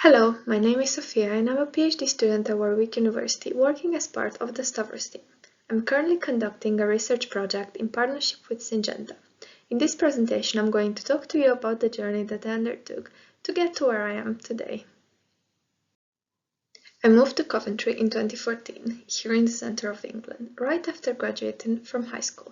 Hello, my name is Sofia and I'm a PhD student at Warwick University working as part of the Stavros team. I'm currently conducting a research project in partnership with Syngenta. In this presentation, I'm going to talk to you about the journey that I undertook to get to where I am today. I moved to Coventry in 2014, here in the centre of England, right after graduating from high school.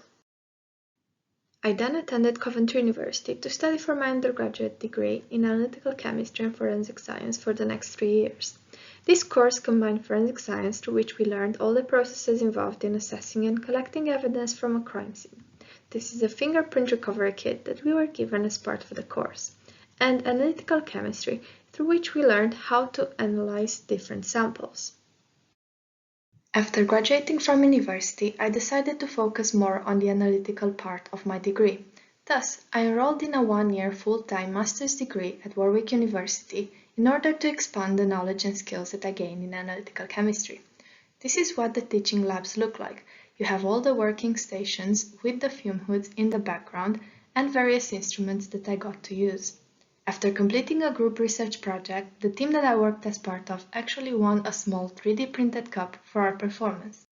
I then attended Coventry University to study for my undergraduate degree in analytical chemistry and forensic science for the next 3 years. This course combined forensic science, through which we learned all the processes involved in assessing and collecting evidence from a crime scene. This is a fingerprint recovery kit that we were given as part of the course, and analytical chemistry, through which we learned how to analyze different samples. After graduating from university, I decided to focus more on the analytical part of my degree. Thus, I enrolled in a 1-year full-time master's degree at Warwick University in order to expand the knowledge and skills that I gained in analytical chemistry. This is what the teaching labs look like. You have all the working stations with the fume hoods in the background and various instruments that I got to use. After completing a group research project, the team that I worked as part of actually won a small 3D printed cup for our performance.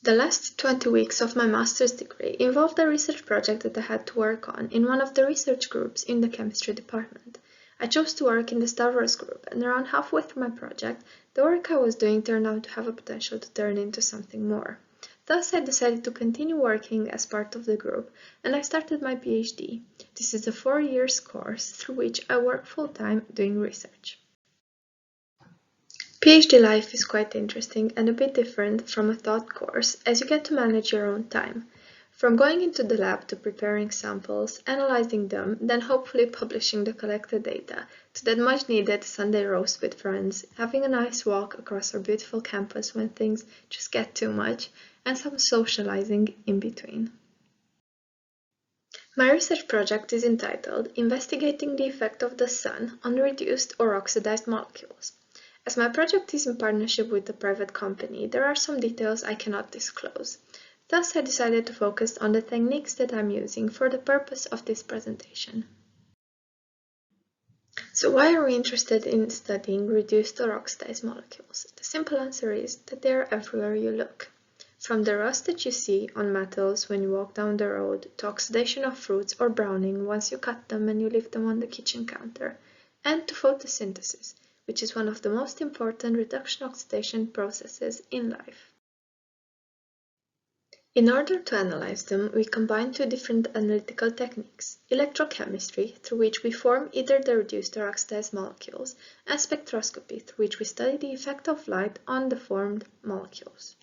The last 20 weeks of my master's degree involved a research project that I had to work on in one of the research groups in the chemistry department. I chose to work in the Stavros group, and around halfway through my project, the work I was doing turned out to have a potential to turn into something more. Thus, I decided to continue working as part of the group, and I started my PhD. This is a 4-year course through which I work full-time doing research. PhD life is quite interesting and a bit different from a taught course, as you get to manage your own time. From going into the lab to preparing samples, analyzing them, then hopefully publishing the collected data, to that much needed Sunday roast with friends, having a nice walk across our beautiful campus when things just get too much, and some socializing in between. My research project is entitled Investigating the Effect of the Sun on Reduced or Oxidized Molecules. As my project is in partnership with a private company, there are some details I cannot disclose. Thus, I decided to focus on the techniques that I'm using for the purpose of this presentation. So why are we interested in studying reduced or oxidized molecules? The simple answer is that they are everywhere you look. From the rust that you see on metals when you walk down the road, to oxidation of fruits or browning once you cut them and you leave them on the kitchen counter, and to photosynthesis, which is one of the most important reduction-oxidation processes in life. In order to analyze them, we combine two different analytical techniques: electrochemistry, through which we form either the reduced or oxidized molecules, and spectroscopy, through which we study the effect of light on the formed molecules.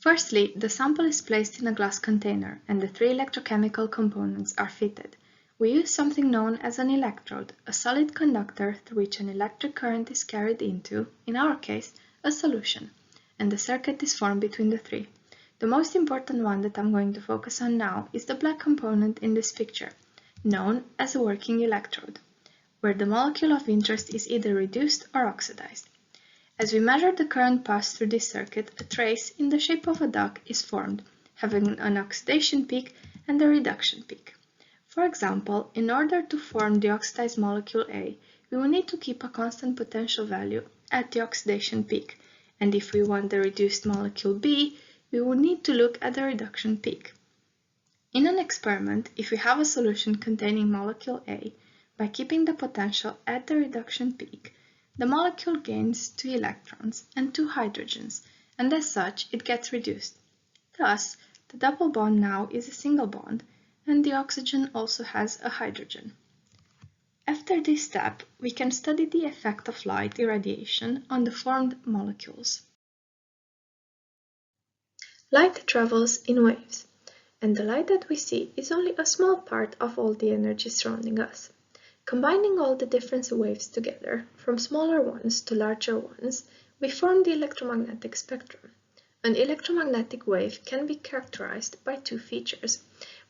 Firstly, the sample is placed in a glass container, and the 3 electrochemical components are fitted. We use something known as an electrode, a solid conductor through which an electric current is carried into, in our case, a solution, and the circuit is formed between the 3. The most important one that I'm going to focus on now is the black component in this picture, known as a working electrode, where the molecule of interest is either reduced or oxidized. As we measure the current passed through this circuit, a trace in the shape of a duck is formed, having an oxidation peak and a reduction peak. For example, in order to form the oxidized molecule A, we will need to keep a constant potential value at the oxidation peak, and if we want the reduced molecule B, we will need to look at the reduction peak. In an experiment, if we have a solution containing molecule A, by keeping the potential at the reduction peak, the molecule gains 2 electrons and 2 hydrogens, and as such it gets reduced. Thus, the double bond now is a single bond, and the oxygen also has a hydrogen. After this step, we can study the effect of light irradiation on the formed molecules. Light travels in waves, and the light that we see is only a small part of all the energy surrounding us. Combining all the different waves together, from smaller ones to larger ones, we form the electromagnetic spectrum. An electromagnetic wave can be characterized by 2 features: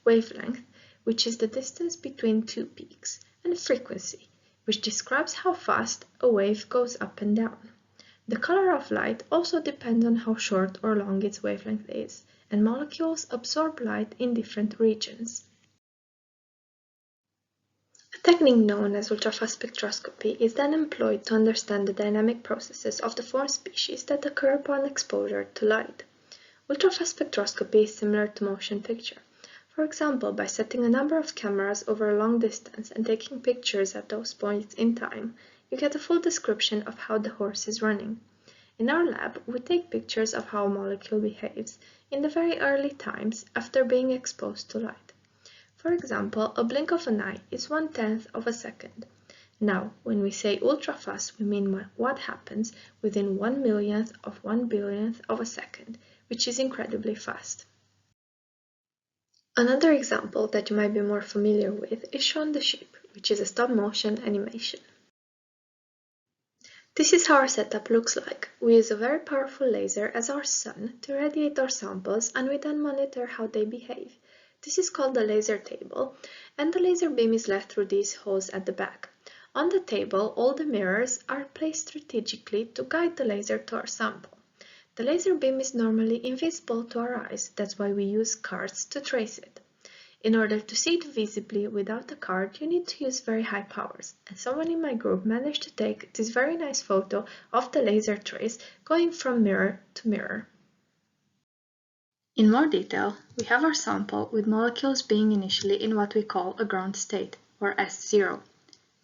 wavelength, which is the distance between 2 peaks, and frequency, which describes how fast a wave goes up and down. The color of light also depends on how short or long its wavelength is, and molecules absorb light in different regions. A technique known as ultrafast spectroscopy is then employed to understand the dynamic processes of the form species that occur upon exposure to light. Ultrafast spectroscopy is similar to motion picture. For example, by setting a number of cameras over a long distance and taking pictures at those points in time, you get a full description of how the horse is running. In our lab, we take pictures of how a molecule behaves in the very early times after being exposed to light. For example, a blink of an eye is 1/10 of a second. Now, when we say ultrafast, we mean what happens within 1/1,000,000th of 1/1000,000th of a second, which is incredibly fast. Another example that you might be more familiar with is Shaun the Sheep, which is a stop-motion animation. This is how our setup looks like. We use a very powerful laser as our sun to radiate our samples, and we then monitor how they behave. This is called the laser table, and the laser beam is led through these holes at the back. On the table, all the mirrors are placed strategically to guide the laser to our sample. The laser beam is normally invisible to our eyes, that's why we use cards to trace it. In order to see it visibly without a card, you need to use very high powers, and someone in my group managed to take this very nice photo of the laser trace going from mirror to mirror. In more detail, we have our sample with molecules being initially in what we call a ground state, or S0.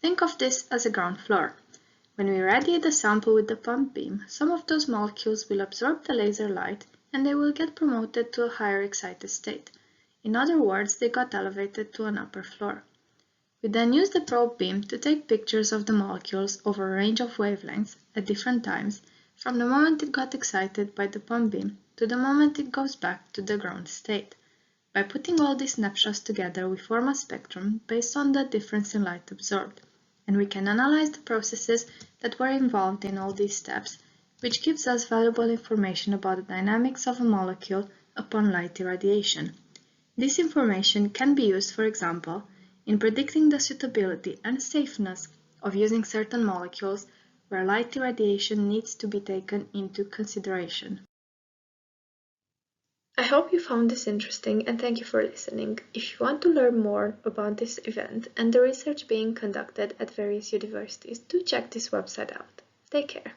Think of this as a ground floor. When we radiate the sample with the pump beam, some of those molecules will absorb the laser light and they will get promoted to a higher excited state. In other words, they got elevated to an upper floor. We then use the probe beam to take pictures of the molecules over a range of wavelengths at different times, from the moment it got excited by the pump beam to the moment it goes back to the ground state. By putting all these snapshots together, we form a spectrum based on the difference in light absorbed, and we can analyze the processes that were involved in all these steps, which gives us valuable information about the dynamics of a molecule upon light irradiation. This information can be used, for example, in predicting the suitability and safeness of using certain molecules where light irradiation needs to be taken into consideration. I hope you found this interesting and thank you for listening. If you want to learn more about this event and the research being conducted at various universities, do check this website out. Take care.